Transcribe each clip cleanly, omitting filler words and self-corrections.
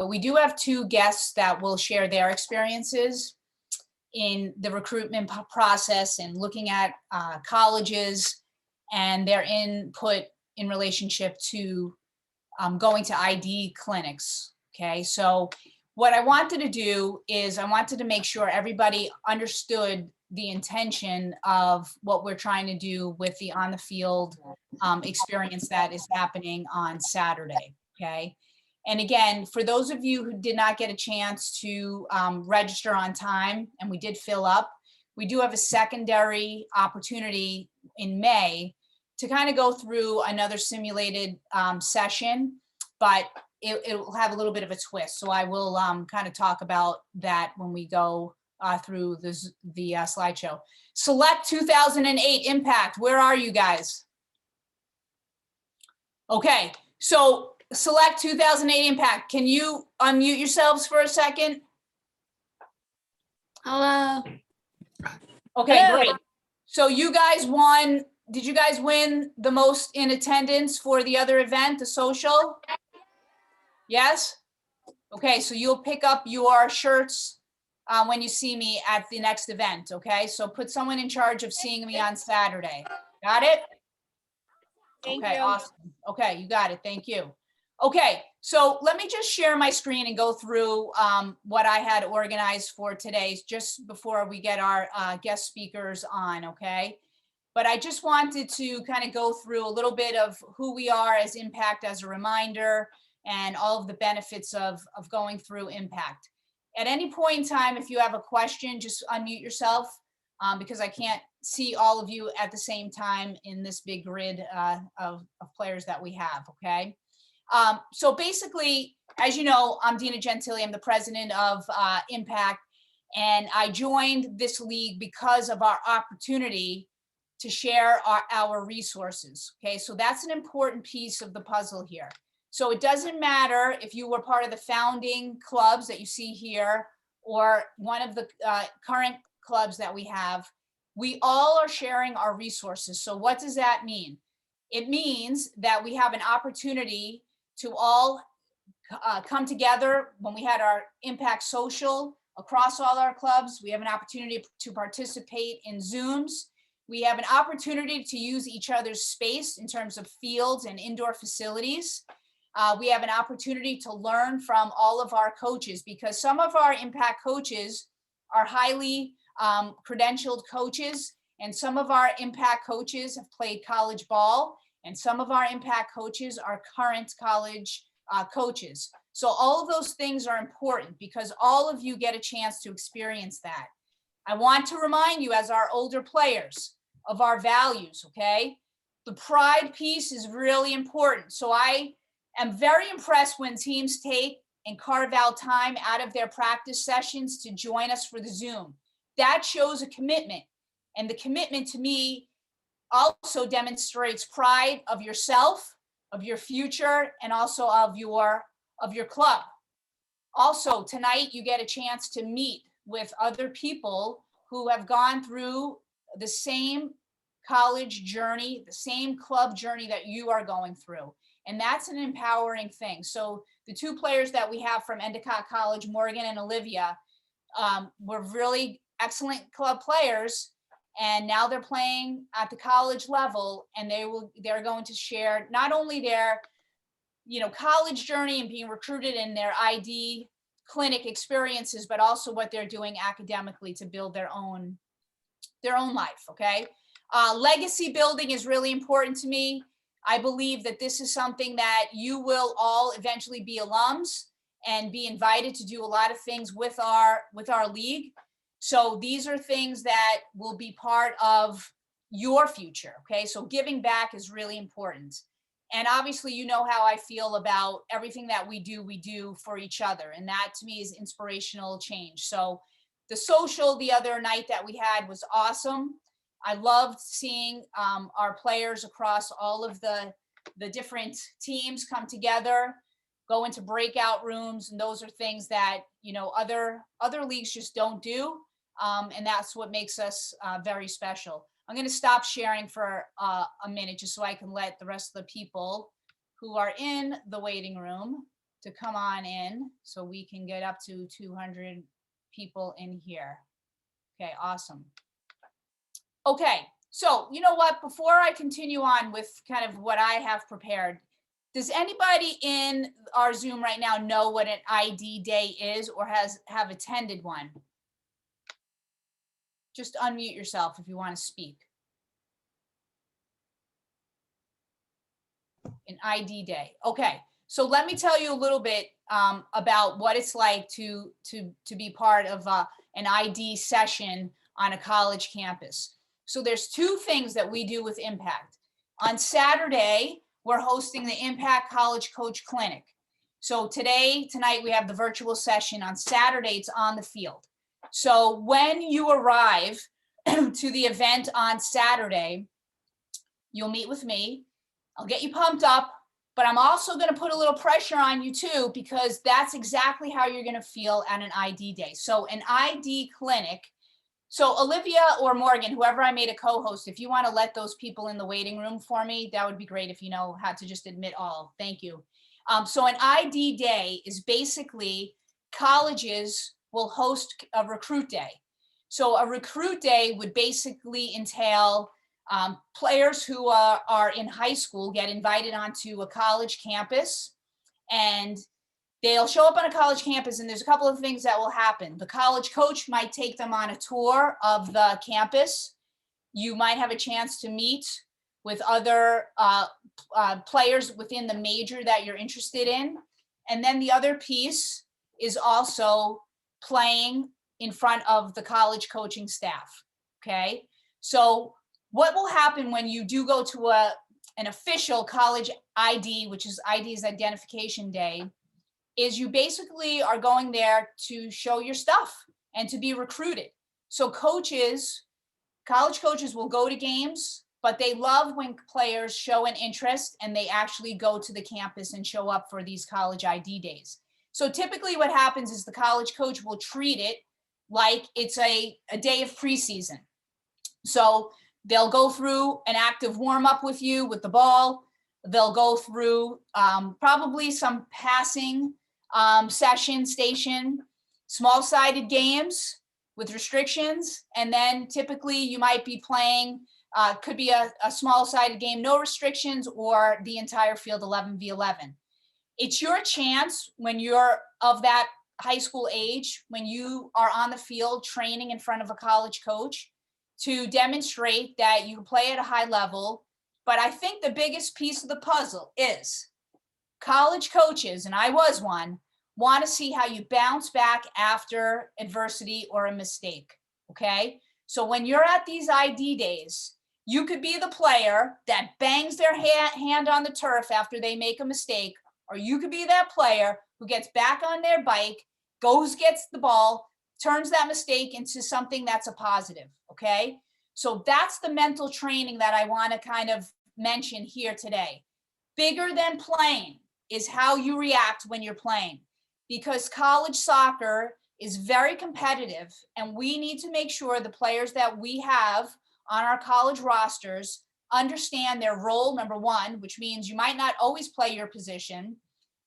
But we do have two guests that will share their experiences in the recruitment process and looking at colleges and their input in relationship to going to ID clinics. Okay, so what I wanted to do is I wanted to make sure everybody understood the intention of what we're trying to do with the on the field experience that is happening on Saturday. Okay. And again, for those of you who did not get a chance to register on time, and we did fill up, we do have a secondary opportunity in May to kind of go through another simulated session, but it will have a little bit of a twist. So I will kind of talk about that when we go through the slideshow. Select 2008 Impact. Where are you guys? Okay, so select 2008 Impact. Can you unmute yourselves for a second? Hello. Okay, Hello. great. So you guys won. Did you guys win the most in attendance for the other event, the social? Yes? Okay, so you'll pick up your shirts when you see me at the next event, okay? So put someone in charge of seeing me on Saturday. Got it? Thank Okay, you. awesome. Okay, you got it. Thank you. Okay, so let me just share my screen and go through what I had organized for today, just before we get our guest speakers on, okay? But I just wanted to kind of go through a little bit of who we are as Impact as a reminder and all of the benefits of going through Impact. At any point in time, if you have a question, just unmute yourself because I can't see all of you at the same time in this big grid of players that we have, okay? So basically, as you know, I'm Dina Gentili. I'm the president of Impact, and I joined this league because of our opportunity to share our resources, okay? So that's an important piece of the puzzle here. So it doesn't matter if you were part of the founding clubs that you see here or one of the current clubs that we have, we all are sharing our resources. So what does that mean? It means that we have an opportunity to all come together when we had our Impact Social across all our clubs. We have an opportunity to participate in Zooms. We have an opportunity to use each other's space in terms of fields and indoor facilities. We have an opportunity to learn from all of our coaches because some of our Impact coaches are highly credentialed coaches, and some of our Impact coaches have played college ball, and some of our Impact coaches are current college coaches. So all of those things are important because all of you get a chance to experience that. I want to remind you as our older players of our values, okay? The pride piece is really important. So I am very impressed when teams take and carve out time out of their practice sessions to join us for the Zoom. That shows a commitment. And the commitment to me also demonstrates pride of yourself, of your future, and also of your club. Also, tonight you get a chance to meet with other people who have gone through the same college journey, the same club journey that you are going through. And that's an empowering thing. So the two players that we have from Endicott College, Morgan and Olivia, were really excellent club players. And now they're playing at the college level, and they're going to share not only their, college journey and being recruited in their ID clinic experiences, but also what they're doing academically to build their own life. Okay. Legacy building is really important to me. I believe that this is something that you will all eventually be alums and be invited to do a lot of things with our league. So these are things that will be part of your future. Okay. So giving back is really important. And obviously, you know how I feel about everything that we do for each other. And that to me is inspirational change. So the social the other night that we had was awesome. I loved seeing our players across all of the different teams come together, go into breakout rooms. And those are things that, other leagues just don't do. And that's what makes us very special. I'm going to stop sharing for a minute just so I can let the rest of the people who are in the waiting room to come on in so we can get up to 200 people in here. Okay, awesome. Okay, so you know what? Before I continue on with kind of what I have prepared, does anybody in our Zoom right now know what an ID day is or have attended one? Just unmute yourself if you want to speak. An ID day. Okay, so let me tell you a little bit about what it's like to be part of an ID session on a college campus. So there's two things that we do with Impact. On Saturday, we're hosting the Impact College Coach Clinic. So tonight we have the virtual session. On Saturday, it's on the field. So when you arrive to the event on Saturday, you'll meet with me. I'll get you pumped up, but I'm also going to put a little pressure on you too, because that's exactly how you're going to feel at an ID day. So an ID clinic. So Olivia or Morgan, whoever I made a co-host, if you want to let those people in the waiting room for me, that would be great if you know how to just admit all. Thank you. So an ID day is basically colleges will host a recruit day. So a recruit day would basically entail players who are in high school get invited onto a college campus, and they'll show up on a college campus, and there's a couple of things that will happen. The college coach might take them on a tour of the campus. You might have a chance to meet with other players within the major that you're interested in. And then the other piece is also playing in front of the college coaching staff, okay? So what will happen when you do go to an official college ID, which is ID's identification day, is you basically are going there to show your stuff and to be recruited. So college coaches will go to games, but they love when players show an interest and they actually go to the campus and show up for these college ID days. So typically what happens is the college coach will treat it like it's a day of preseason. So they'll go through an active warm-up with you with the ball. They'll go through probably some passing station, small-sided games with restrictions. And then typically you might be playing, could be a small-sided game, no restrictions, or the entire field 11v11. It's your chance when you're of that high school age, when you are on the field training in front of a college coach, to demonstrate that you can play at a high level. But I think the biggest piece of the puzzle is college coaches, and I was one, want to see how you bounce back after adversity or a mistake, okay? So when you're at these ID days, you could be the player that bangs their hand on the turf after they make a mistake, or you could be that player who gets back on their bike, gets the ball, turns that mistake into something that's a positive, okay? So that's the mental training that I want to kind of mention here today. Bigger than playing is how you react when you're playing, because college soccer is very competitive, and we need to make sure the players that we have on our college rosters understand their role, number one, which means you might not always play your position.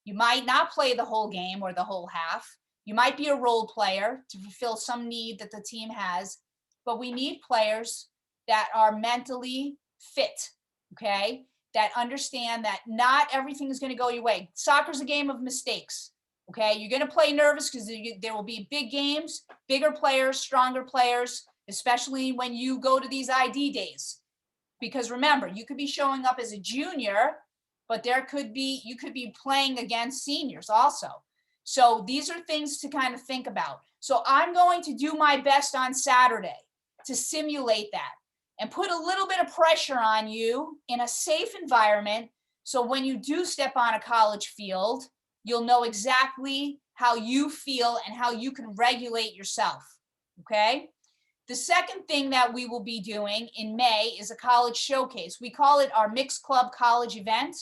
You might not play the whole game or the whole half. You might be a role player to fulfill some need that the team has, but we need players that are mentally fit, okay? That understand that not everything is going to go your way. Soccer's a game of mistakes, okay? You're going to play nervous because there will be big games, bigger players, stronger players, especially when you go to these ID days. Because remember, you could be showing up as a junior, but you could be playing against seniors also. So these are things to kind of think about. So I'm going to do my best on Saturday to simulate that and put a little bit of pressure on you in a safe environment. So when you do step on a college field, you'll know exactly how you feel and how you can regulate yourself, okay? The second thing that we will be doing in May is a college showcase. We call it our Mixed Club College event.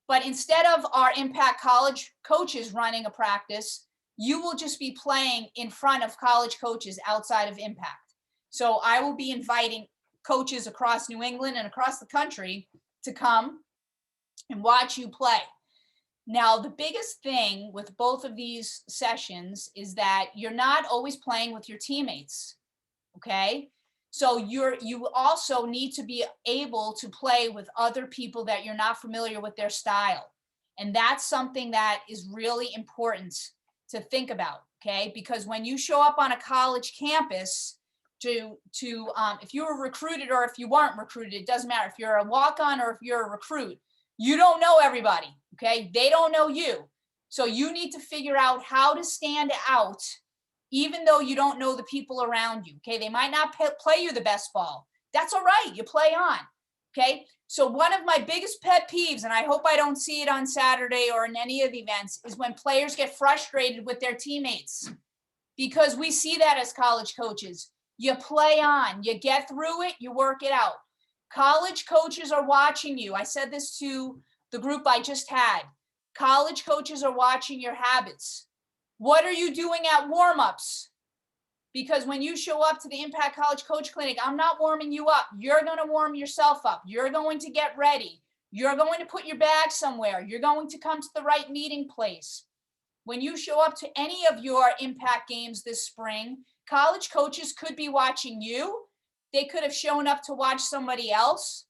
But instead of our Impact College coaches running a practice, you will just be playing in front of college coaches outside of Impact. So I will be inviting coaches across New England and across the country to come and watch you play. Now, the biggest thing with both of these sessions is that you're not always playing with your teammates, okay? So you also need to be able to play with other people that you're not familiar with their style. And that's something that is really important to think about, okay? Because when you show up on a college campus if you were recruited or if you weren't recruited, it doesn't matter. If you're a walk-on or if you're a recruit, you don't know everybody, okay? They don't know you. So you need to figure out how to stand out even though you don't know the people around you, okay? They might not play you the best ball. That's all right, you play on, okay? So one of my biggest pet peeves, and I hope I don't see it on Saturday or in any of the events, is when players get frustrated with their teammates, because we see that as college coaches. You play on, you get through it, you work it out. College coaches are watching you. I said this to the group I just had. College coaches are watching your habits. What are you doing at warm-ups? Because when you show up to the Impact College Coach Clinic, I'm not warming you up. You're going to warm yourself up. You're going to get ready. You're going to put your bag somewhere. You're going to come to the right meeting place. When you show up to any of your Impact games this spring, college coaches could be watching you. They could have shown up to watch somebody else,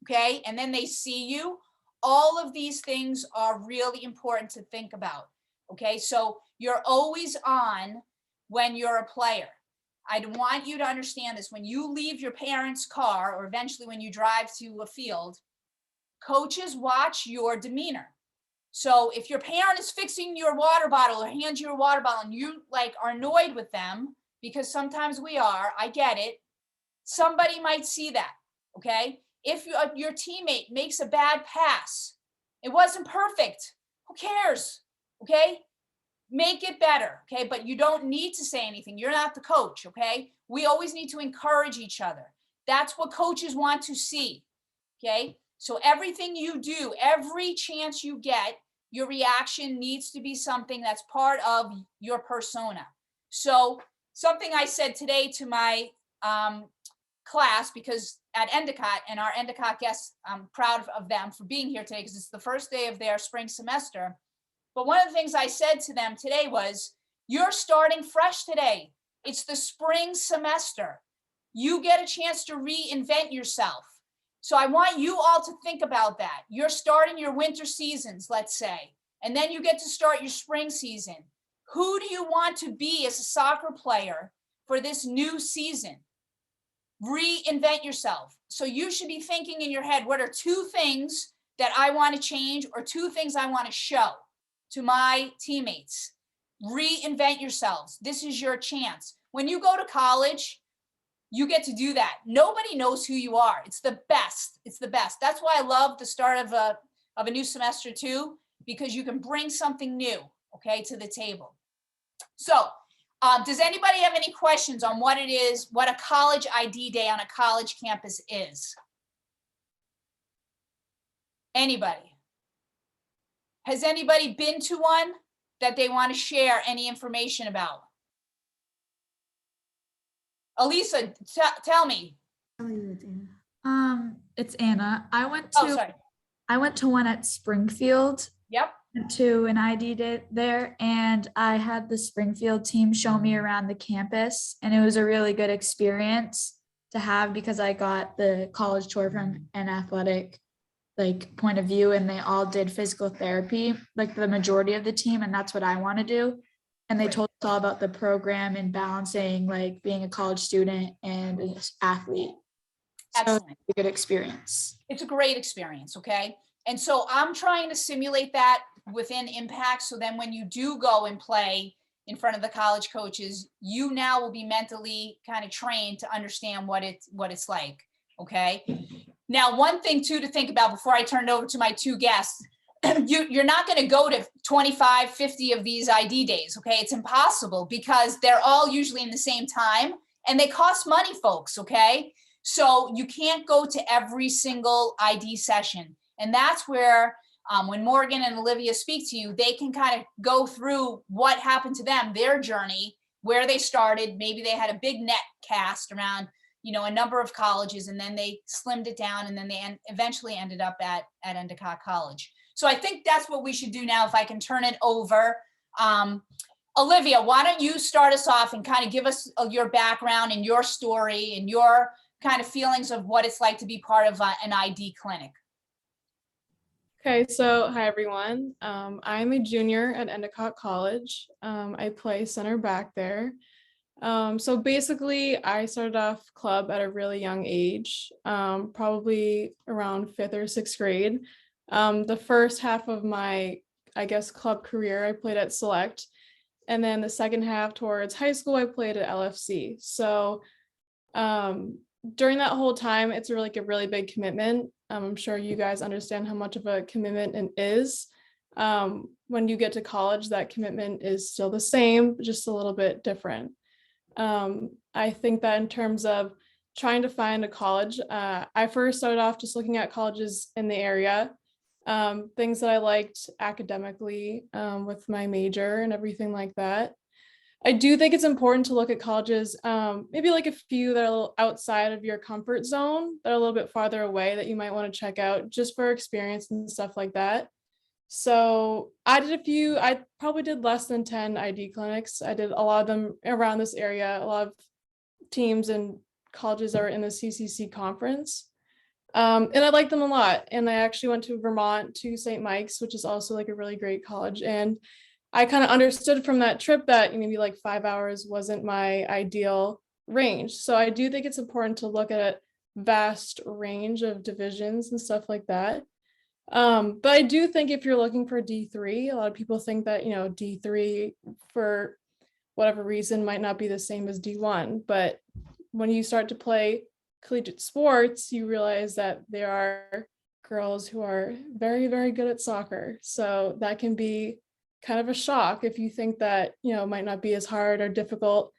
okay? And then they see you. All of these things are really important to think about, okay? So you're always on when you're a player. I want you to understand this. When you leave your parents' car, or eventually when you drive to a field, coaches watch your demeanor. So if your parent is fixing your water bottle or hands you a water bottle and you like are annoyed with them, because sometimes we are, I get it, somebody might see that, okay? If your teammate makes a bad pass, it wasn't perfect, who cares, okay? Make it better, okay? But you don't need to say anything. You're not the coach, okay? We always need to encourage each other. That's what coaches want to see, okay? So everything you do, every chance you get, your reaction needs to be something that's part of your persona. So something I said today to my class, because at Endicott and our Endicott guests, I'm proud of them for being here today because it's the first day of their spring semester. But one of the things I said to them today was, you're starting fresh today. It's the spring semester. You get a chance to reinvent yourself. So I want you all to think about that. You're starting your winter seasons, let's say, and then you get to start your spring season. Who do you want to be as a soccer player for this new season? Reinvent yourself. So you should be thinking in your head, what are 2 things that I want to change or 2 things I want to show to my teammates? Reinvent yourselves. This is your chance. When you go to college, you get to do that. Nobody knows who you are. It's the best. It's the best. That's why I love the start of a new semester too, because you can bring something new, okay, to the table. So does anybody have any questions on what it is, what a college ID day on a college campus is? Anybody? Has anybody been to one that they want to share any information about? Elisa, tell me. It's Anna. Oh, sorry. I went to one at Springfield. Yep. Went to an ID day there, and I had the Springfield team show me around the campus, and it was a really good experience to have because I got the college tour from an athletic point of view, and they all did physical therapy, like the majority of the team, and that's what I want to do. And they told us all about the program and balancing like being a college student and an athlete. Excellent. So it's a good experience. It's a great experience, okay? And so I'm trying to simulate that within Impact, so then when you do go and play in front of the college coaches, you now will be mentally kind of trained to understand what it's like, okay? Now, one thing too to think about before I turn it over to my 2 guests, you're not going to go to 25, 50 of these ID days, okay? It's impossible because they're all usually in the same time and they cost money, folks, okay? So you can't go to every single ID session. And that's where when Morgan and Olivia speak to you, they can kind of go through what happened to them, their journey, where they started. Maybe they had a big net cast around, a number of colleges, and then they slimmed it down, and then they eventually ended up at Endicott College. So I think that's what we should do now, if I can turn it over. Olivia, why don't you start us off and kind of give us your background and your story and your kind of feelings of what it's like to be part of an ID clinic. Okay, so hi everyone. I'm a junior at Endicott College. I play center back there. So basically, I started off club at a really young age, probably around 5th or 6th grade. The first half of my, I guess, club career, I played at Select. And then the second half towards high school, I played at LFC. So during that whole time, it's really a really big commitment. I'm sure you guys understand how much of a commitment it is. When you get to college, that commitment is still the same, just a little bit different. I think that in terms of trying to find a college, I first started off just looking at colleges in the area, things that I liked academically with my major and everything like that. I do think it's important to look at colleges, maybe like a few that are a little outside of your comfort zone, that are a little bit farther away that you might want to check out just for experience and stuff like that. So I did a few, I probably did less than 10 ID clinics. I did a lot of them around this area, a lot of teams and colleges that are in the CCC conference. And I liked them a lot. And I actually went to Vermont to St. Mike's, which is also like a really great college. And I kind of understood from that trip that maybe like 5 hours wasn't my ideal range. So I do think it's important to look at a vast range of divisions and stuff like that. But I do think if you're looking for D3, a lot of people think that, you know, D3 for whatever reason might not be the same as D1. But when you start to play collegiate sports, you realize that there are girls who are very, very good at soccer. So that can be kind of a shock if you think that, you know, it might not be as hard or difficult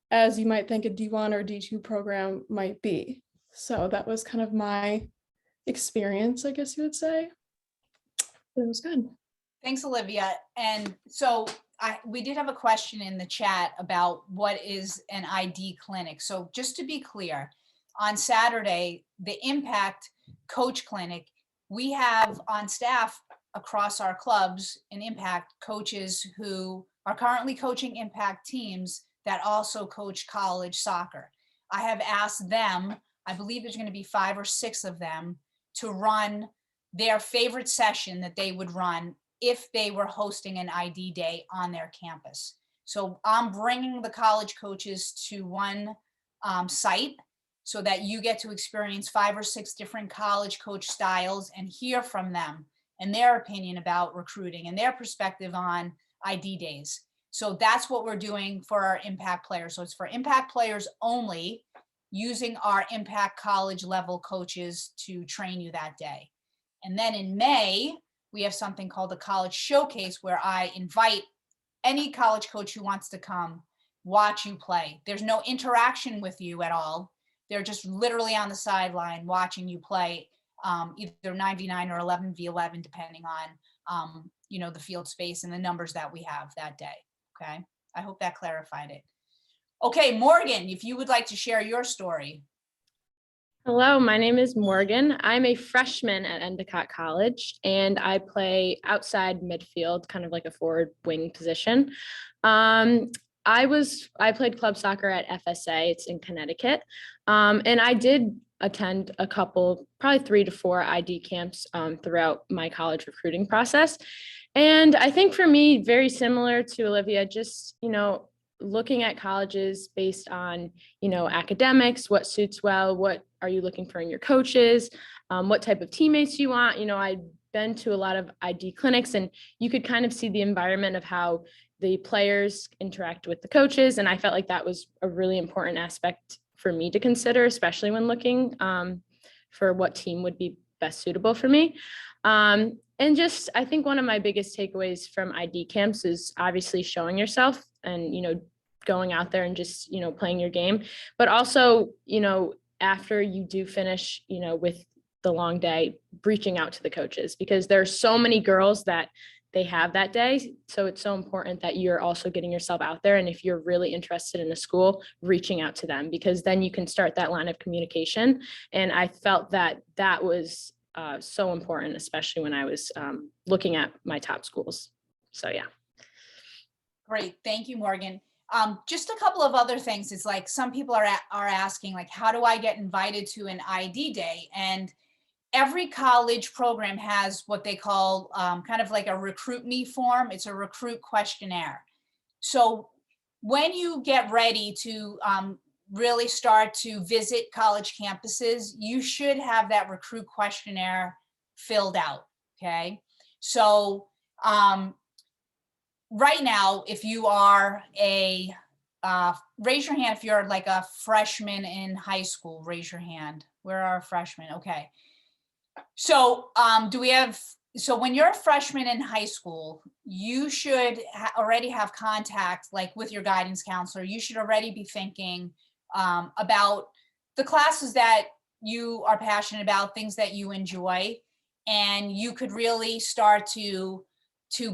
as you might think a D1 or D2 program might be. So that was kind of my experience, I guess you would say. But it was good. Thanks, Olivia. And so we did have a question in the chat about what is an ID clinic. So just to be clear, on Saturday, the Impact Coach Clinic, we have on staff across our clubs and Impact coaches who are currently coaching Impact teams that also coach college soccer. I have asked them, I believe there's going to be 5 or 6 of them, to run their favorite session that they would run if they were hosting an ID day on their campus. So I'm bringing the college coaches to one site so that you get to experience 5 or 6 different college coach styles and hear from them and their opinion about recruiting and their perspective on ID days. So that's what we're doing for our Impact players. So it's for Impact players only, using our Impact college level coaches to train you that day. And then in May, we have something called the College Showcase, where I invite any college coach who wants to come watch you play. There's no interaction with you at all. They're just literally on the sideline watching you play, either 99 or 11v11, depending on you know, the field space and the numbers that we have that day. Okay, I hope that clarified it. Okay, Morgan, if you would like to share your story. Hello, my name is Morgan. I'm a freshman at Endicott College, and I play outside midfield, kind of like a forward wing position. I played club soccer at FSA. It's in Connecticut. And I did attend a couple, probably 3 to 4 ID camps throughout my college recruiting process. And I think for me, very similar to Olivia, just, you know, looking at colleges based on, you know, academics, what suits well, what are you looking for in your coaches, what type of teammates you want. You know, I've been to a lot of ID clinics, and you could kind of see the environment of how the players interact with the coaches. And I felt like that was a really important aspect for me to consider, especially when looking for what team would be best suitable for me. And just, I think one of my biggest takeaways from ID camps is obviously showing yourself and, you know, going out there and just, you know, playing your game, but also, you know, after you do finish, you know, with the long day, reaching out to the coaches, because there are so many girls that they have that day. So it's so important that you're also getting yourself out there. And if you're really interested in a school, reaching out to them, because then you can start that line of communication. And I felt that that was so important, especially when I was looking at my top schools. So yeah. Great, thank you, Morgan. Just a couple of other things. It's like some people are asking, like, how do I get invited to an ID day? And every college program has what they call kind of like a recruit me form. It's a recruit questionnaire. So when you get ready to really start to visit college campuses, you should have that recruit questionnaire filled out, okay? So right now, if you are raise your hand if you're like a freshman in high school, raise your hand. Where are freshmen? Okay. So so when you're a freshman in high school, you should already have contact like with your guidance counselor. You should already be thinking about the classes that you are passionate about, things that you enjoy, and you could really start to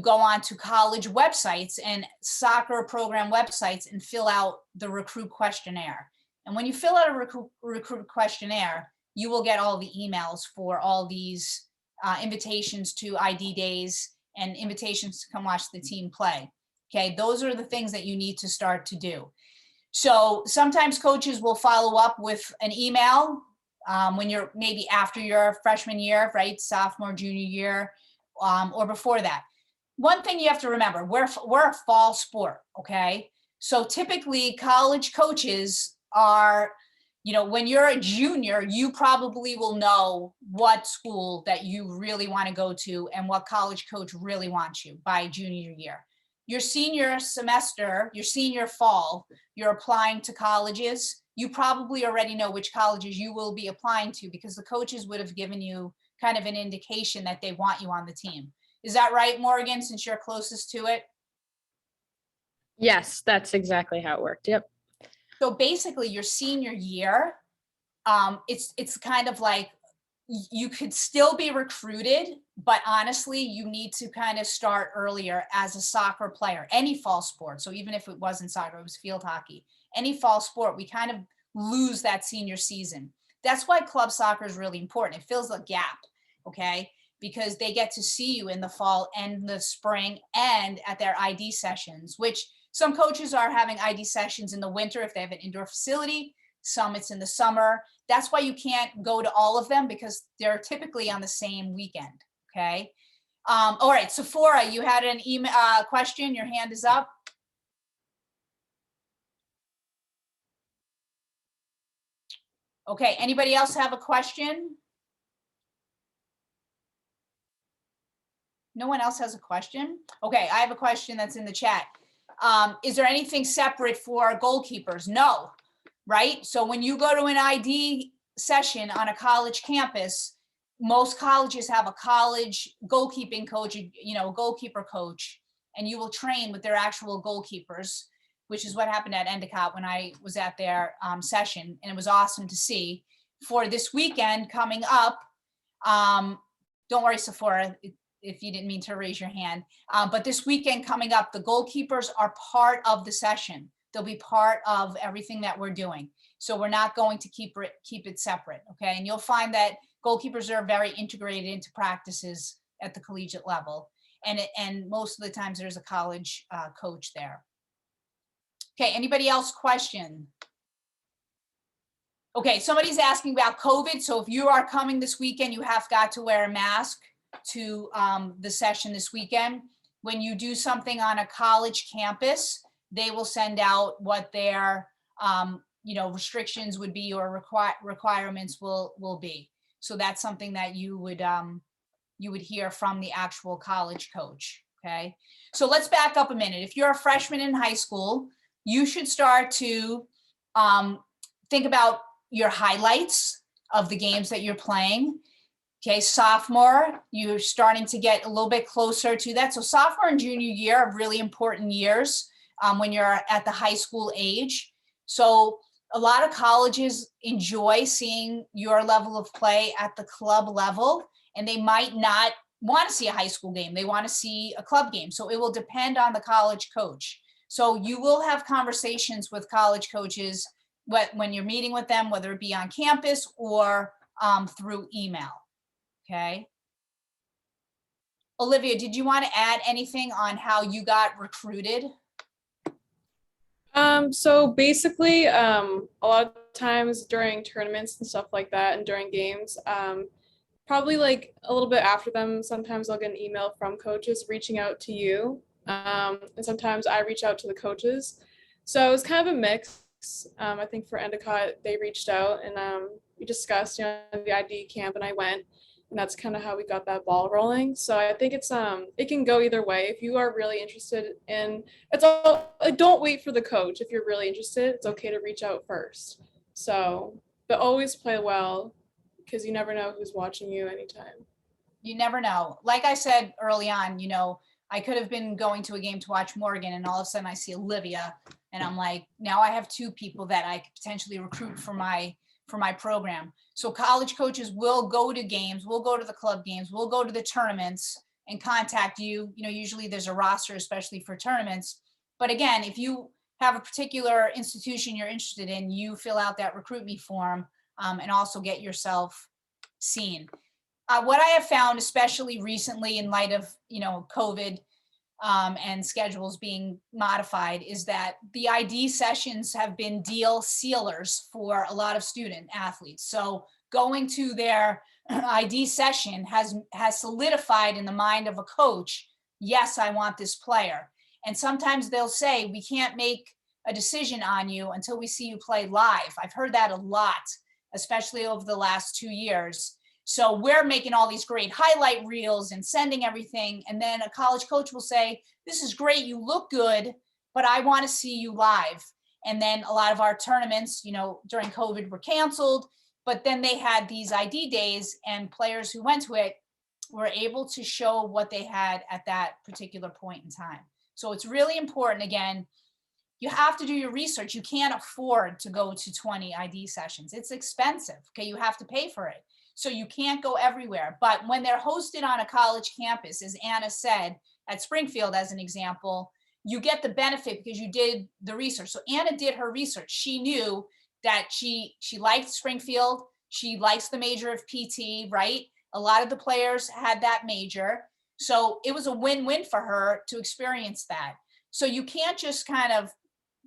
go on to college websites and soccer program websites and fill out the recruit questionnaire. And when you fill out a recruit questionnaire, you will get all the emails for all these invitations to ID days and invitations to come watch the team play. Okay, those are the things that you need to start to do. So sometimes coaches will follow up with an email when you're maybe after your freshman year, right? Sophomore, junior year, or before that. One thing you have to remember, we're a fall sport, okay? So typically college coaches are, you know, when you're a junior, you probably will know what school that you really want to go to and what college coach really wants you by junior year. Your senior semester, your senior fall, you're applying to colleges. You probably already know which colleges you will be applying to because the coaches would have given you kind of an indication that they want you on the team. Is that right, Morgan, since you're closest to it? Yes, that's exactly how it worked. Yep. So basically your senior year, it's kind of like you could still be recruited, but honestly, you need to kind of start earlier as a soccer player, any fall sport. So even if it wasn't soccer, it was field hockey, any fall sport, we kind of lose that senior season. That's why club soccer is really important. It fills a gap, okay? Because they get to see you in the fall and the spring and at their ID sessions, which some coaches are having ID sessions in the winter if they have an indoor facility. Some it's in the summer. That's why you can't go to all of them because they're typically on the same weekend, okay? All right, Sephora, you had an email question. Your hand is up. Okay, anybody else have a question? No one else has a question? Okay, I have a question that's in the chat. Is there anything separate for goalkeepers? No, right? So when you go to an ID session on a college campus, most colleges have a college goalkeeping coach, you know, a goalkeeper coach, and you will train with their actual goalkeepers, which is what happened at Endicott when I was at their session, and it was awesome to see. For this weekend coming up, don't worry, Sephora, if you didn't mean to raise your hand, but this weekend coming up, the goalkeepers are part of the session. They'll be part of everything that we're doing. So we're not going to keep it separate, okay? And you'll find that goalkeepers are very integrated into practices at the collegiate level. And most of the times there's a college coach there. Okay, anybody else question? Okay, somebody's asking about COVID. So if you are coming this weekend, you have got to wear a mask to the session this weekend. When you do something on a college campus, they will send out what their you know, restrictions would be or requirements will be. So that's something that you would hear from the actual college coach. Okay, so let's back up a minute. If you're a freshman in high school, you should start to think about your highlights of the games that you're playing. Okay, sophomore, you're starting to get a little bit closer to that. So sophomore and junior year are really important years when you're at the high school age. So a lot of colleges enjoy seeing your level of play at the club level, and they might not want to see a high school game. They want to see a club game. So it will depend on the college coach. So you will have conversations with college coaches when you're meeting with them, whether it be on campus or through email. Okay. Olivia, did you want to add anything on how you got recruited? So basically, a lot of times during tournaments and stuff like that, and during games, probably like a little bit after them, sometimes I'll get an email from coaches reaching out to you. And sometimes I reach out to the coaches. So it was kind of a mix. I think for Endicott, they reached out and we discussed, the ID camp, and I went. And that's kind of how we got that ball rolling. So I think it can go either way. If you are really interested in, it's all, don't wait for the coach. If you're really interested, it's okay to reach out first. So, but always play well, because you never know who's watching you anytime. You never know. Like I said early on, I could have been going to a game to watch Morgan, and all of a sudden I see Olivia, and I'm like, now I have two people that I could potentially recruit for my program. So college coaches will go to games, will go to the club games, will go to the tournaments and contact you. Usually there's a roster, especially for tournaments. But again, if you have a particular institution you're interested in, you fill out that recruit me form, and also get yourself seen. What I have found, especially recently in light of, COVID, and schedules being modified, is that the ID sessions have been deal sealers for a lot of student athletes. So going to their ID session has solidified in the mind of a coach, yes, I want this player. And sometimes they'll say, we can't make a decision on you until we see you play live. I've heard that a lot, especially over the last 2 years. So we're making all these great highlight reels and sending everything. And then a college coach will say, this is great, you look good, but I want to see you live. And then a lot of our tournaments, during COVID were canceled, but then they had these ID days, and players who went to it were able to show what they had at that particular point in time. So it's really important. Again, you have to do your research. You can't afford to go to 20 ID sessions. It's expensive. Okay. You have to pay for it. So you can't go everywhere. But when they're hosted on a college campus, as Anna said, at Springfield, as an example, you get the benefit because you did the research. So Anna did her research. She knew that she liked Springfield. She likes the major of PT, right? A lot of the players had that major. So it was a win-win for her to experience that. So you can't just kind of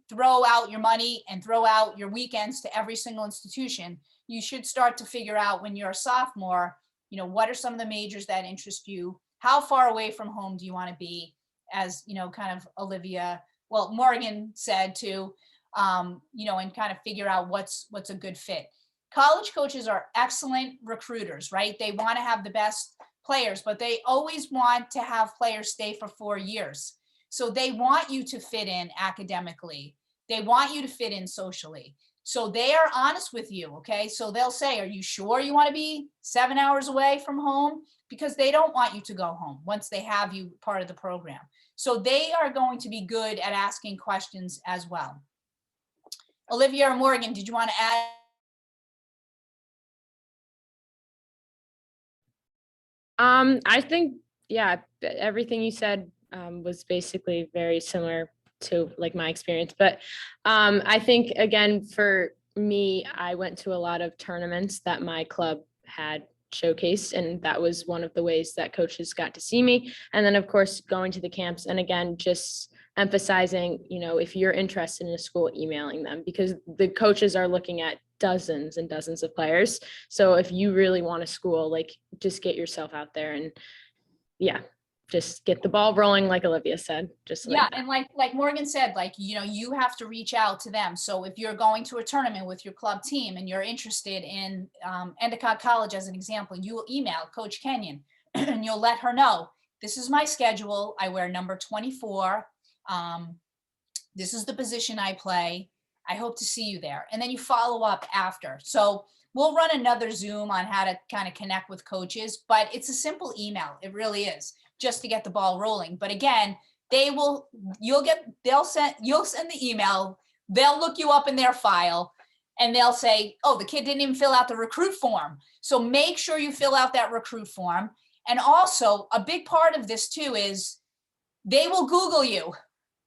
throw out your money and throw out your weekends to every single institution. You should start to figure out when you're a sophomore, what are some of the majors that interest you? How far away from home do you want to be? As, kind of Morgan said too, and kind of figure out what's a good fit. College coaches are excellent recruiters, right? They want to have the best players, but they always want to have players stay for 4 years. So they want you to fit in academically. They want you to fit in socially. So they are honest with you, okay? So they'll say, are you sure you want to be 7 hours away from home? Because they don't want you to go home once they have you part of the program. So they are going to be good at asking questions as well. Olivia or Morgan, did you want to add? I think, yeah, everything you said was basically very similar to like my experience. But I think, again, for me, I went to a lot of tournaments that my club had showcased, and that was one of the ways that coaches got to see me. And then, of course, going to the camps, and again, just emphasizing, if you're interested in a school, emailing them, because the coaches are looking at dozens and dozens of players. So if you really want a school, like, just get yourself out there and just get the ball rolling, like Olivia said. And like Morgan said, you have to reach out to them. So if you're going to a tournament with your club team and you're interested in Endicott College, as an example, you will email Coach Kenyon and you'll let her know, this is my schedule. I wear number 24. This is the position I play. I hope to see you there. And then you follow up after. So we'll run another Zoom on how to kind of connect with coaches, but it's a simple email. It really is, just to get the ball rolling. But again, you'll send the email. They'll look you up in their file and they'll say, oh, the kid didn't even fill out the recruit form. So make sure you fill out that recruit form. And also a big part of this too is they will Google you.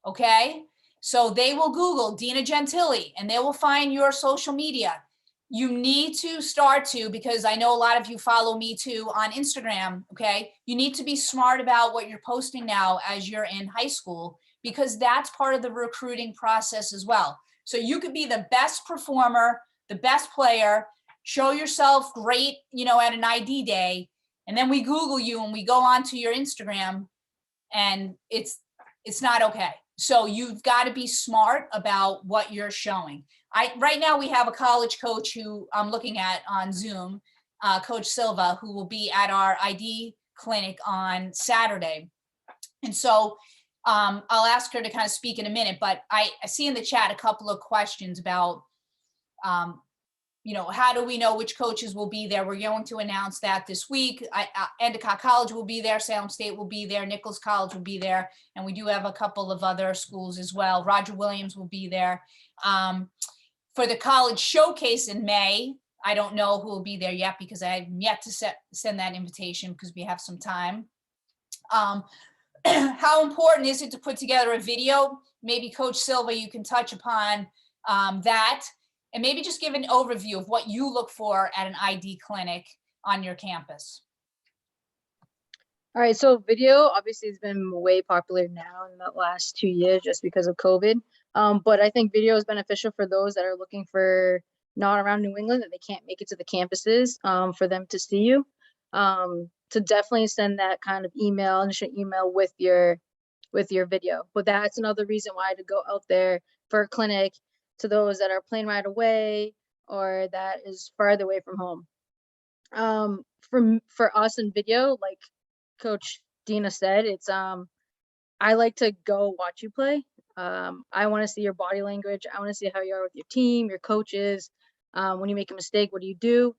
Okay. So they will Google Dina Gentili and they will find your social media. you need to start to, because I know a lot of you follow me too on Instagram, okay? You need to be smart about what you're posting now as you're in high school, because that's part of the recruiting process as well. So you could be the best performer, the best player, show yourself great, at an ID day, and then we Google you and we go onto your Instagram and it's not okay. So you've got to be smart about what you're showing. Right now we have a college coach who I'm looking at on Zoom, Coach Silva, who will be at our ID clinic on Saturday. And so I'll ask her to kind of speak in a minute, but I see in the chat a couple of questions about, how do we know which coaches will be there? We're going to announce that this week. Endicott College will be there, Salem State will be there, Nichols College will be there, and we do have a couple of other schools as well. Roger Williams will be there. For the college showcase in May, I don't know who will be there yet because I have yet to send that invitation because we have some time. How important is it to put together a video? Maybe Coach Silva, you can touch upon that. And maybe just give an overview of what you look for at an ID clinic on your campus. All right, so video obviously has been way popular now in the last 2 years just because of COVID. But I think video is beneficial for those that are looking for not around New England, that they can't make it to the campuses, for them to see you. To definitely send that kind of initial email with your video. But that's another reason why to go out there for a clinic to those that are plane right away or that is farther away from home. For us in video, like Coach Dina said, it's I like to go watch you play. I want to see your body language. I want to see how you are with your team, your coaches. When you make a mistake, what do you do?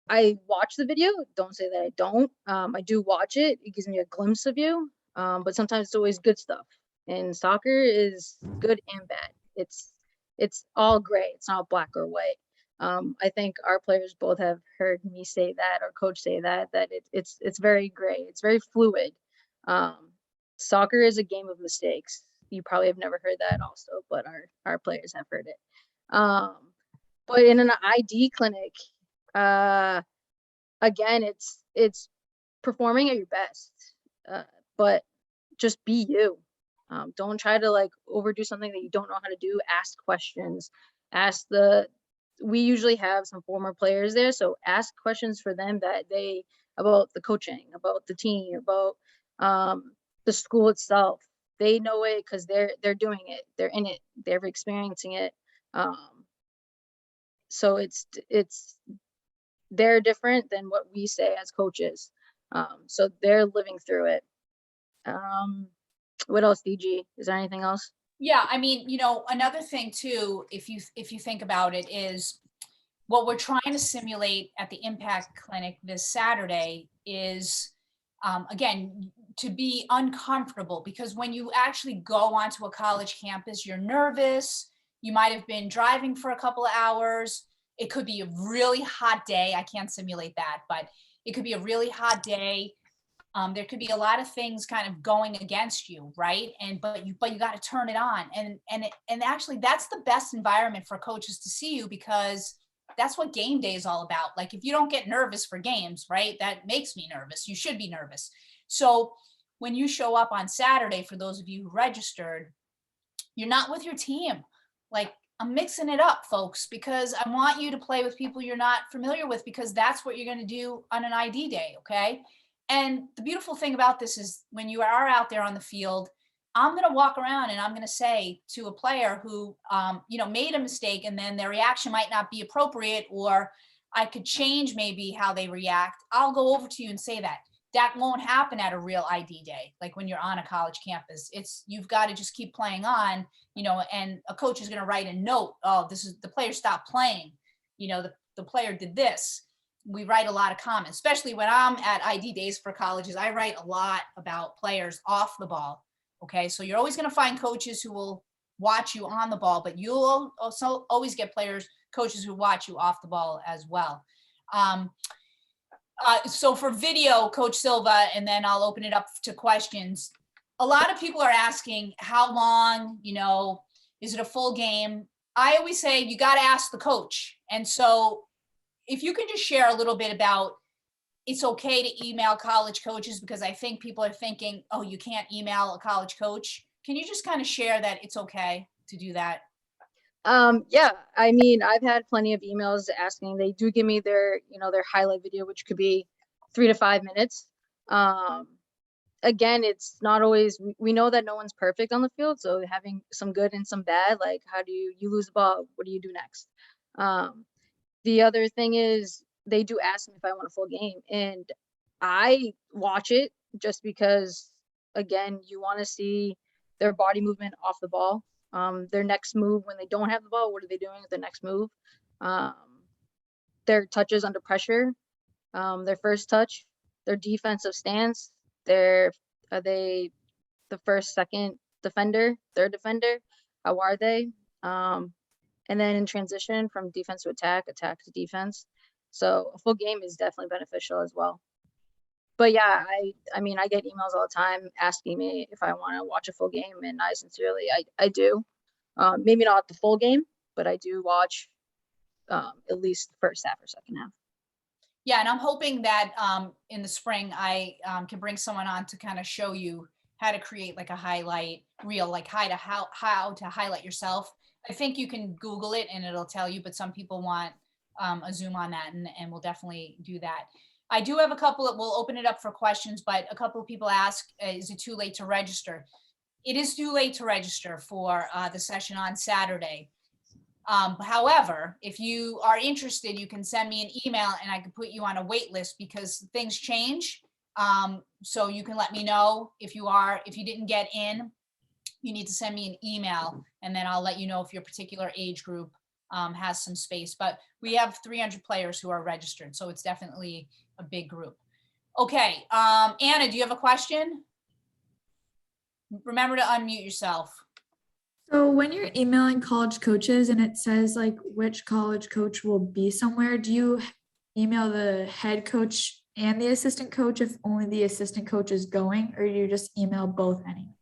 I watch the video. Don't say that I don't. I do watch it. It gives me a glimpse of you. But sometimes it's always good stuff. And soccer is good and bad. It's all gray. It's not black or white. I think our players both have heard me say that, or coach say that it's very gray. It's very fluid. Soccer is a game of mistakes. You probably have never heard that also, but our players have heard it. But in an ID clinic, again, it's performing at your best, but just be you. Don't try to overdo something that you don't know how to do. Ask questions. We usually have some former players there, so ask questions for them about the coaching, about the team, about the school itself. They know it because they're doing it. They're in it. They're experiencing it. So they're different than what we say as coaches. So they're living through it. What else, DG? Is there anything else? Yeah, I mean, another thing too, if you think about it, is what we're trying to simulate at the Impact Clinic this Saturday is, again, to be uncomfortable, because when you actually go onto a college campus, you're nervous. You might have been driving for a couple of hours. It could be a really hot day. I can't simulate that, but it could be a really hot day. There could be a lot of things kind of going against you, right? But you got to turn it on, and actually that's the best environment for coaches to see you, because that's what game day is all about. Like, if you don't get nervous for games, right, that makes me nervous. You should be nervous. So when you show up on Saturday, for those of you who registered, you're not with your team. Like, I'm mixing it up, folks, because I want you to play with people you're not familiar with, because that's what you're going to do on an ID day, okay? And the beautiful thing about this is when you are out there on the field, I'm going to walk around and I'm going to say to a player who, made a mistake, and then their reaction might not be appropriate, or I could change maybe how they react. I'll go over to you and say that. That won't happen at a real ID day. Like when you're on a college campus, you've got to just keep playing on, and a coach is going to write a note. Oh, this is the player stopped playing. The player did this. We write a lot of comments, especially when I'm at ID days for colleges. I write a lot about players off the ball. Okay. So you're always going to find coaches who will watch you on the ball, but you'll also always get coaches who watch you off the ball as well. So for video, Coach Silva, and then I'll open it up to questions. A lot of people are asking how long, is it a full game? I always say you got to ask the coach. And so if you can just share a little bit about, it's okay to email college coaches, because I think people are thinking, oh, you can't email a college coach. Can you just kind of share that it's okay to do that? Yeah, I mean, I've had plenty of emails asking. They do give me their, their highlight video, which could be 3 to 5 minutes. Again, it's not always, we know that no one's perfect on the field. So having some good and some bad, like how do you lose the ball? What do you do next? The other thing is they do ask me if I want a full game, and I watch it just because, again, you want to see their body movement off the ball. Their next move when they don't have the ball, what are they doing with their next move? Their touches under pressure, their first touch, their defensive stance, are they the first, second defender, third defender? How are they? And then in transition from defense to attack to defense. So a full game is definitely beneficial as well. But yeah, I mean, I get emails all the time asking me if I want to watch a full game, and I sincerely, I do. Maybe not the full game, but I do watch at least the first half or second half. Yeah, and I'm hoping that in the spring I can bring someone on to kind of show you how to create like a highlight reel, like how to highlight yourself. I think you can Google it and it'll tell you, but some people want a Zoom on that, and we'll definitely do that. I do have a couple of, we'll open it up for questions, but a couple of people ask, is it too late to register? It is too late to register for the session on Saturday. However, if you are interested, you can send me an email and I can put you on a wait list, because things change. So you can let me know if you didn't get in, you need to send me an email, and then I'll let you know if your particular age group has some space. But we have 300 players who are registered, so it's definitely a big group. Okay, Anna, do you have a question? Remember to unmute yourself. So when you're emailing college coaches and it says like which college coach will be somewhere, do you email the head coach and the assistant coach if only the assistant coach is going, or do you just email both anyway?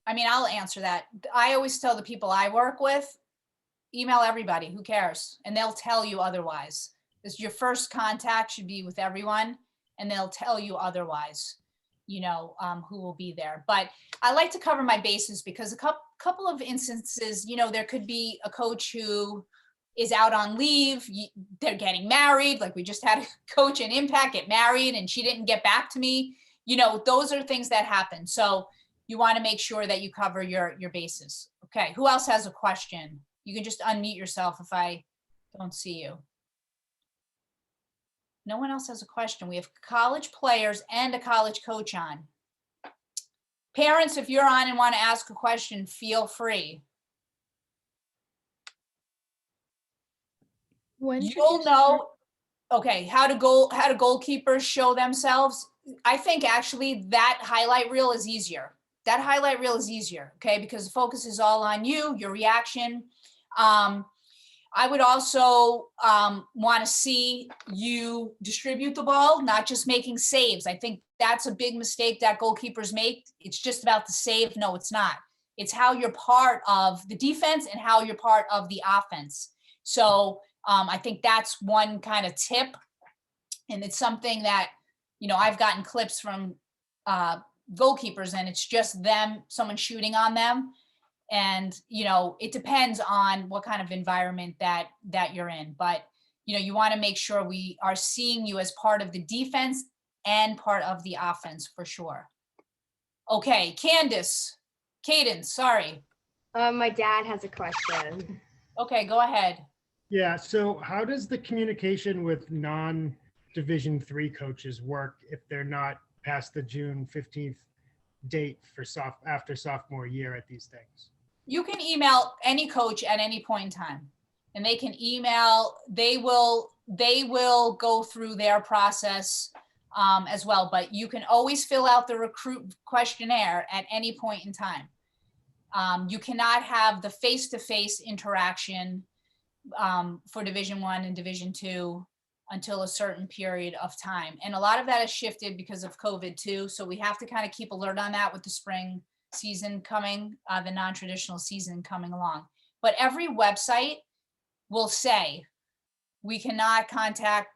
I mean, I'll answer that. I always tell the people I work with, email everybody, who cares? And they'll tell you otherwise. This, your first contact should be with everyone, and they'll tell you otherwise, who will be there. But I like to cover my bases, because a couple of instances, there could be a coach who is out on leave, they're getting married. Like we just had a coach in Impact get married and she didn't get back to me. Those are things that happen. So you want to make sure that you cover your bases. Okay, who else has a question? You can just unmute yourself if I don't see you. No one else has a question. We have college players and a college coach on. Parents, if you're on and want to ask a question, feel free. You'll know, okay, how do goalkeepers show themselves? I think actually that highlight reel is easier. That highlight reel is easier, okay, because the focus is all on you, your reaction. I would also want to see you distribute the ball, not just making saves. I think that's a big mistake that goalkeepers make. It's just about the save. No, it's not. It's how you're part of the defense and how you're part of the offense. So I think that's one kind of tip. And it's something that, I've gotten clips from goalkeepers, and it's just them, someone shooting on them. And, it depends on what kind of environment that you're in. But, you want to make sure we are seeing you as part of the defense and part of the offense for sure. Okay, Cadence, sorry. My dad has a question. Okay, go ahead. Yeah, so how does the communication with non-Division III coaches work if they're not past the June 15th date for after sophomore year at these things? You can email any coach at any point in time, and they can email, they will go through their process as well, but you can always fill out the recruit questionnaire at any point in time. You cannot have the face-to-face interaction for Division I and Division II until a certain period of time. And a lot of that has shifted because of COVID too. So we have to kind of keep alert on that with the spring season coming, the non-traditional season coming along. but every website will say, we cannot contact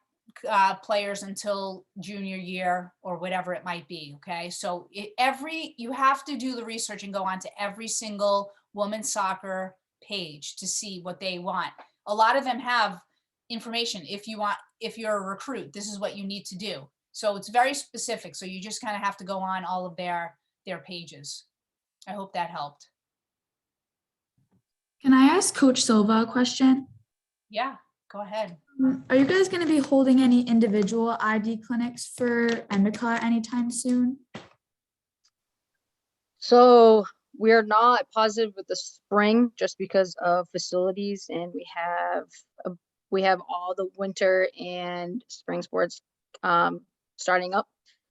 players until junior year or whatever it might be, okay? So you have to do the research and go on to every single women's soccer page to see what they want. A lot of them have information. If you're a recruit, this is what you need to do. So it's very specific. So you just kind of have to go on all of their pages. I hope that helped. Can I ask Coach Silva a question? Yeah, go ahead. Are you guys going to be holding any individual ID clinics for Endicott anytime soon? So we're not positive with the spring just because of facilities, and we have all the winter and spring sports starting up.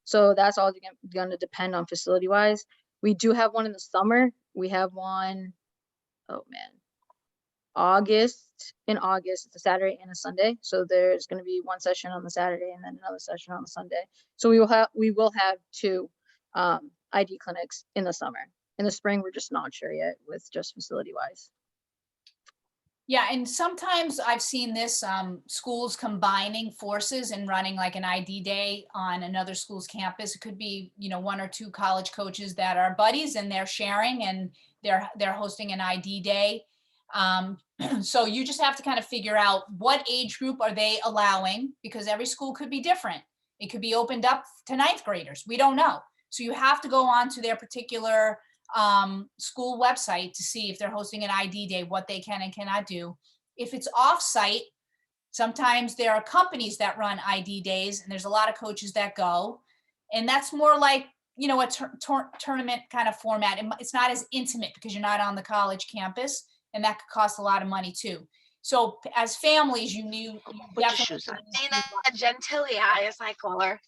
So that's all going to depend on facility wise. We do have one in the summer. We have one, oh man, in August, it's a Saturday and a Sunday. So there's going to be one session on the Saturday and then another session on the Sunday. So we will have two ID clinics in the summer. In the spring, we're just not sure yet with just facility wise. Yeah, and sometimes I've seen this, schools combining forces and running like an ID day on another school's campus. It could be, one or two college coaches that are buddies and they're sharing and they're hosting an ID day. So you just have to kind of figure out what age group are they allowing, because every school could be different. It could be opened up to ninth graders. We don't know. So you have to go on to their particular school website to see if they're hosting an ID day, what they can and cannot do. If it's off-site, sometimes there are companies that run ID days, and there's a lot of coaches that go, and that's more like, a tournament kind of format. It's not as intimate because you're not on the college campus, and that could cost a lot of money too. So as families, you definitely Gentilia, as I call her.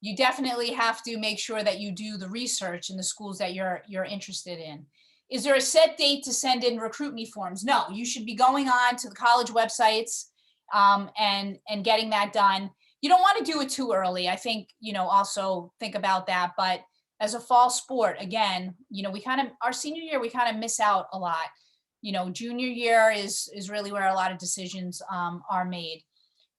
you definitely have to make sure that you do the research in the schools that you're interested in. Is there a set date to send in Recruitment forms? No, you should be going on to the college websites and getting that done. You don't want to do it too early. I think, also think about that. But as a fall sport, again, our senior year, we kind of miss out a lot. Junior year is really where a lot of decisions are made.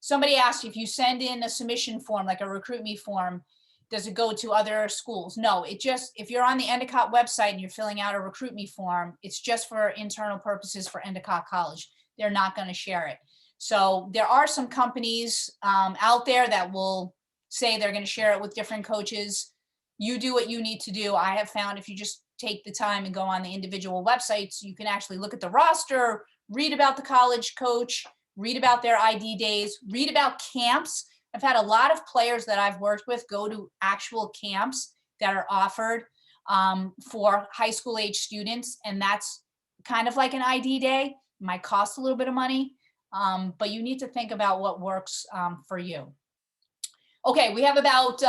Somebody asked you, if you send in a submission form, like a Recruitment form, does it go to other schools? No, if you're on the Endicott website and you're filling out a Recruitment form, it's just for internal purposes for Endicott College. They're not going to share it. So there are some companies out there that will say they're going to share it with different coaches. You do what you need to do. I have found if you just take the time and go on the individual websites, you can actually look at the roster, read about the college coach, read about their ID days, read about camps. I've had a lot of players that I've worked with go to actual camps that are offered for high school age students. And that's kind of like an ID day. It might cost a little bit of money, but you need to think about what works for you. Okay, we have about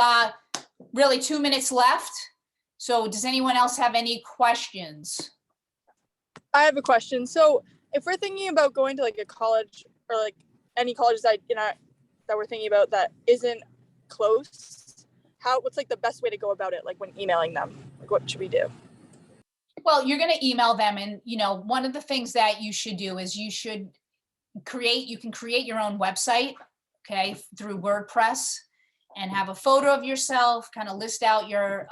really 2 minutes left. So does anyone else have any questions? I have a question. So if we're thinking about going to like a college or like any colleges that we're thinking about that isn't close, what's like the best way to go about it? Like when emailing them, like what should we do? Well, you're going to email them, and one of the things that you should do is you can create your own website, okay, through WordPress, and have a photo of yourself, kind of list out your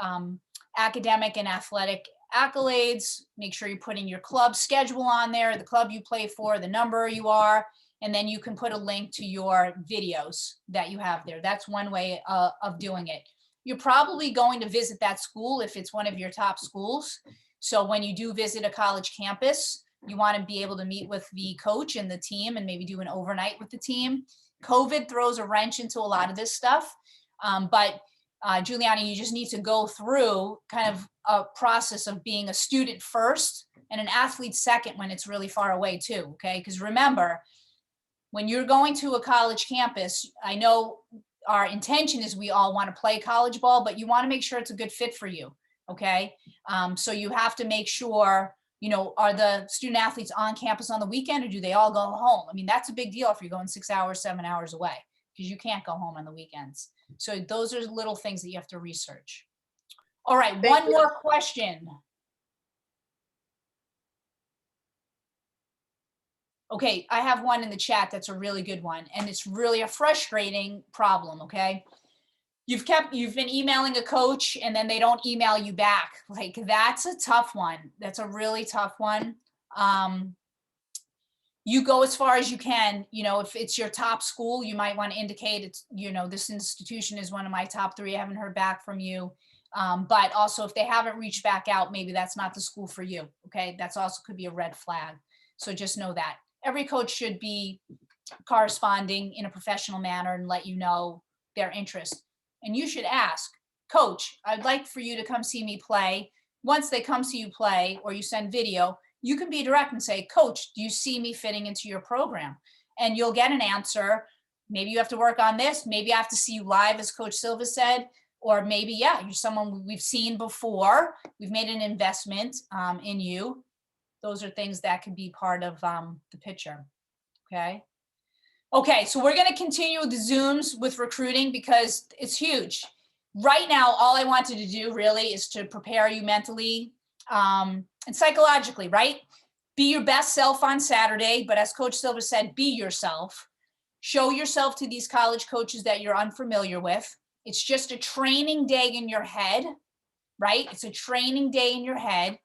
academic and athletic accolades, make sure you're putting your club schedule on there, the club you play for, the number you are, and then you can put a link to your videos that you have there. That's one way of doing it. You're probably going to visit that school if it's one of your top schools. So when you do visit a college campus, you want to be able to meet with the coach and the team and maybe do an overnight with the team. COVID throws a wrench into a lot of this stuff. But Juliana, you just need to go through kind of a process of being a student first and an athlete second when it's really far away too, okay? Because remember, when you're going to a college campus, I know our intention is we all want to play college ball, but you want to make sure it's a good fit for you, okay? So you have to make sure, are the student athletes on campus on the weekend, or do they all go home? I mean, that's a big deal if you're going 6 hours, 7 hours away, because you can't go home on the weekends. So those are little things that you have to research. All right, one more question. Okay, I have one in the chat that's a really good one, and it's really a frustrating problem, okay? You've been emailing a coach and then they don't email you back. Like, that's a tough one. That's a really tough one. You go as far as you can. You know, if it's your top school, you might want to indicate it's, you know, this institution is one of my top 3. I haven't heard back from you. But also if they haven't reached back out, maybe that's not the school for you. Okay. That's also could be a red flag. So just know that every coach should be corresponding in a professional manner and let you know their interest. And you should ask, coach, I'd like for you to come see me play. Once they come see you play or you send video, you can be direct and say, coach, do you see me fitting into your program? And you'll get an answer. Maybe you have to work on this. Maybe I have to see you live, as Coach Silva said, or maybe, yeah, you're someone we've seen before. We've made an investment in you. Those are things that could be part of the picture. Okay. Okay, so we're going to continue the Zooms with recruiting because it's huge. Right now, all I wanted to do really is to prepare you mentally and psychologically, right? Be your best self on Saturday, but as Coach Silva said, be yourself. Show yourself to these college coaches that you're unfamiliar with. It's just a training day in your head, right? It's a training day in your head.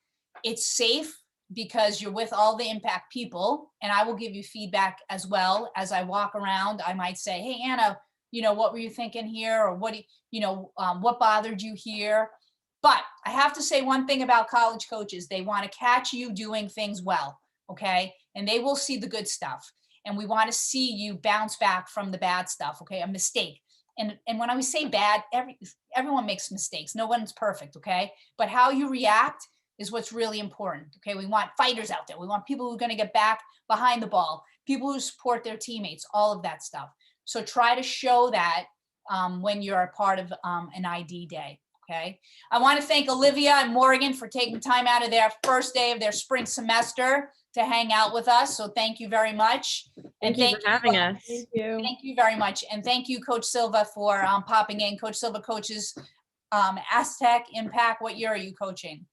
It's safe because you're with all the impact people, and I will give you feedback as well as I walk around. I might say, hey, Anna, you know, what were you thinking here? Or what, what bothered you here? But I have to say one thing about college coaches, they want to catch you doing things well, okay? And they will see the good stuff. And we want to see you bounce back from the bad stuff, okay? A mistake. And when I say bad, everyone makes mistakes. No one's perfect, okay? But how you react is what's really important. Okay, we want fighters out there. We want people who are going to get back behind the ball, people who support their teammates, all of that stuff. So try to show that when you're a part of an ID day. Okay, I want to thank Olivia and Morgan for taking time out of their first day of their spring semester to hang out with us. So thank you very much. Thank you for having us. Thank you. Thank you very much. And thank you, Coach Silva, for popping in. Coach Silva coaches Aztec Impact. What year are you coaching?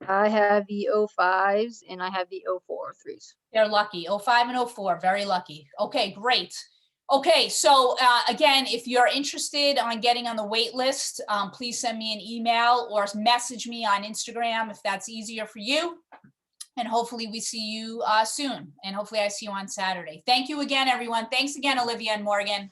I have the 05s and I have the 04s. They're lucky. 05 and 04, very lucky. Okay, great. Okay, so again, if you're interested on getting on the wait list, please send me an email or message me on Instagram if that's easier for you. And hopefully we see you soon. And hopefully I see you on Saturday. Thank you again, everyone. Thanks again, Olivia and Morgan.